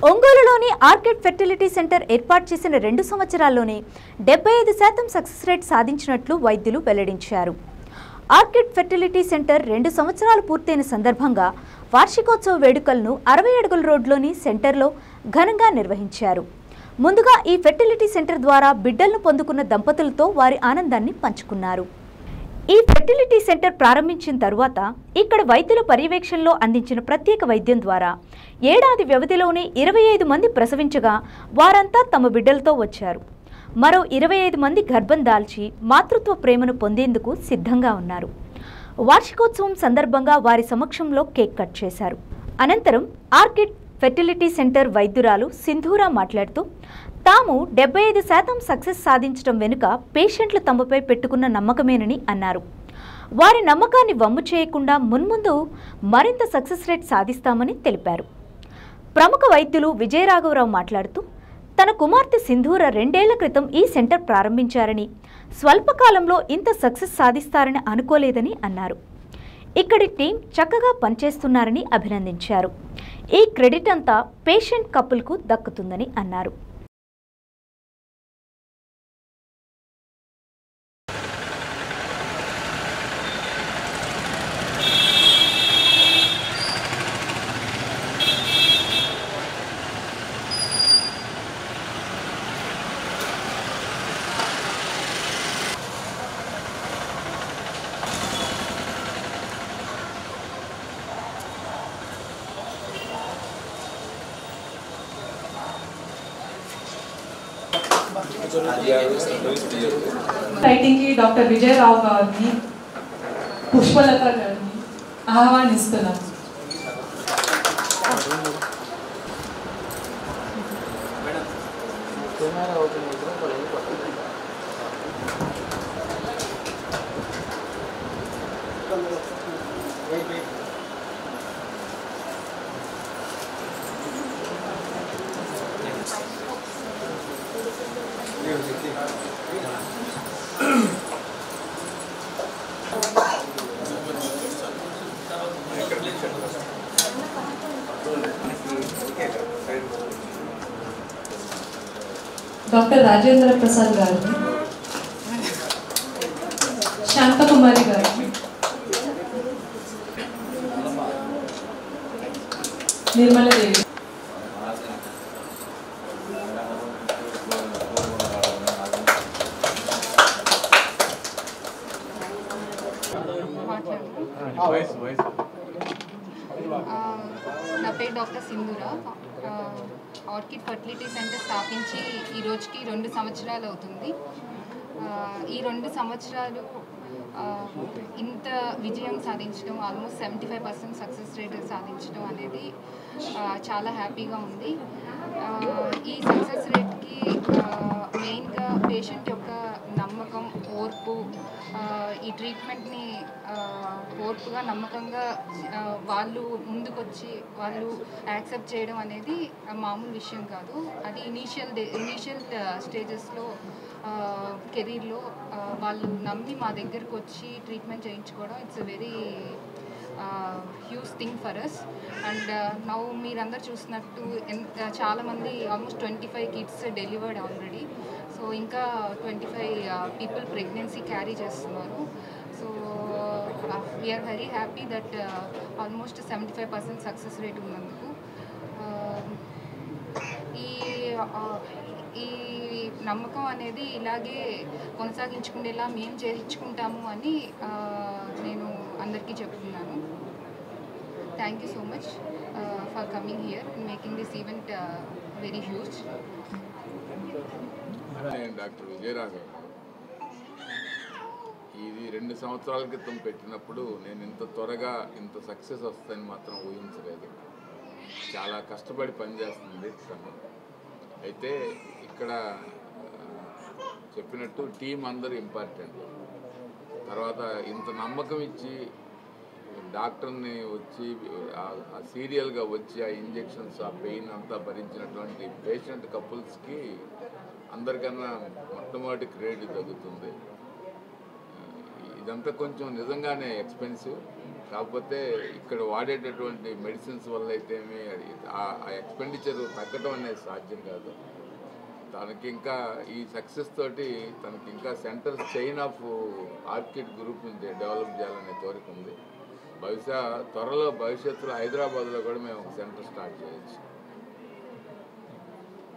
ఒంగోలులోని orchid fertility centre ఏర్పాటు చేసిన 2 సంవత్సరాల్లోనే 75% సక్సెస్ రేట్ సాధించినట్లు వైద్యులు వెల్లడించారు. ఆర్కిడ్ ఫెర్టిలిటీ సెంటర్ 2 సంవత్సరాలు పూర్తయిన సందర్భంగా వార్షికోత్సవ వేడుకలను 60 అడుగుల రోడ్లోని సెంటర్లో ఘనంగా నిర్వహించారు. ముందుగా ఈ ఫెర్టిలిటీ సెంటర్ ద్వారా బిడ్డలను పొందుకున్న దంపతులతో వారి ఆనందాన్ని పంచుకున్నారు. ఈ ఫెర్టిలిటీ సెంటర్ ప్రారంభించిన తరువాత ఇక్కడ వైద్యుల పర్యవేక్షణలో అందించిన ప్రత్యేక వైద్యం ద్వారా ఏడాది వ్యవధిలోనే 25 మంది ప్రసవించగా వారంతా తమ బిడ్డలతో వచ్చారు. మరో 25 మంది గర్భం దాల్చి మాతృత్వ ప్రేమను పొందేందుకు సిద్ధంగా ఉన్నారు. వార్షికోత్సవం సందర్భంగా వారి సమక్షంలో కేక్ కట్ చేశారు. అనంతరం ఆర్కిడ్ ఫెర్టిలిటీ సెంటర్ వైద్యురాలు సింధూరా మాట్లాడుతూ తాము 75% సక్సెస్ సాధించడం వెనుక పేషెంట్లు తమపై పెట్టుకున్న నమ్మకమేనని అన్నారు. వారి నమ్మకాన్ని వమ్ము చేయకుండా మున్ముందు మరింత సక్సెస్ రేట్ సాధిస్తామని తెలిపారు. ప్రముఖ వైద్యులు విజయరాఘవరావు మాట్లాడుతూ తన కుమార్తె సింధూర 2 ఏళ్ల క్రితం ఈ సెంటర్ ప్రారంభించారని, స్వల్పకాలంలో ఇంత సక్సెస్ సాధిస్తారని అనుకోలేదని అన్నారు. ఇక్కడి టీం చక్కగా పనిచేస్తున్నారని అభినందించారు. ఈ క్రెడిట్ అంతా పేషెంట్ కపుల్కు దక్కుతుందని అన్నారు. రైటింగ్ కి డాక్టర్ విజయరావు గారిని, పుష్పలత గారిని ఆహ్వానిస్తున్నాను. డాక్టర్ రాజేంద్ర ప్రసాద్ గారిని, శాంతకుమారి గారిని, నిర్మలదేవి, నా పేరు doctor Sindhura. Orchid fertility centre స్థాపించి ఈ రోజుకి 2 సంవత్సరాలు అవుతుంది. ఈ 2 సంవత్సరాలు ఇంత విజయం సాధించడం, ఆల్మోస్ట్ 75% సక్సెస్ రేట్ సాధించడం అనేది చాలా హ్యాపీగా ఉంది. ఈ సక్సెస్ రేట్కి మెయిన్గా పేషెంట్ యొక్క నమ్మకం, ఓర్పు, ఈ ట్రీట్మెంట్ని ఓర్పుగా నమ్మకంగా వాళ్ళు ముందుకొచ్చి వాళ్ళు యాక్సెప్ట్ చేయడం అనేది మామూలు విషయం కాదు. అది ఇనీషియల్ స్టేజెస్లో కెరీర్లో వాళ్ళు నమ్మి మా దగ్గరకు వచ్చి ట్రీట్మెంట్ చేయించుకోవడం it's a very huge thing for us. And now మీరందరూ చూసినట్టు చాలామంది almost 25 kids delivered already. So ఇంకా 25 పీపుల్ ప్రెగ్నెన్సీ క్యారీ చేస్తున్నారు. So we are very happy that almost 75% success rate ఉన్నందుకు. ఈ నమ్మకం అనేది ఇలాగే కొనసాగించుకునేలా మేము చేయించుకుంటాము అని నేను అందరికీ చెప్తున్నాను. Thank you so much for coming here and making this event very huge. Doctor Vijayaraghav, ఇది 2 సంవత్సరాల క్రితం పెట్టినప్పుడు నేను ఇంత త్వరగా ఇంత సక్సెస్ వస్తుందని మాత్రం ఊహించలేదు. చాలా కష్టపడి పనిచేస్తుంది తను. అయితే ఇక్కడ చెప్పినట్టు టీం అందరూ ఇంపార్టెంట్. తర్వాత ఇంత నమ్మకం ఇచ్చి డాక్టర్ని వచ్చి సీరియల్గా వచ్చి ఆ ఇంజెక్షన్స్, ఆ పెయిన్ అంతా భరించినటువంటి పేషెంట్ కపుల్స్కి అందరికన్నా మొట్టమొదటి క్రెడిట్ తగ్గుతుంది. ఇదంతా కొంచెం నిజంగానే ఎక్స్పెన్సివ్. కాకపోతే ఇక్కడ వాడేటటువంటి మెడిసిన్స్ వల్ల అయితేమి ఆ ఎక్స్పెండిచర్ తగ్గడం అనేది సాధ్యం కాదు. తనకి ఇంకా ఈ సక్సెస్ తోటి తనకి ఇంకా centre chain of orchid group develop చేయాలనే కోరిక ఉంది. బహుశా త్వరలో భవిష్యత్తులో హైదరాబాద్లో కూడా మేము ఒక సెంటర్ స్టార్ట్ చేయొచ్చు.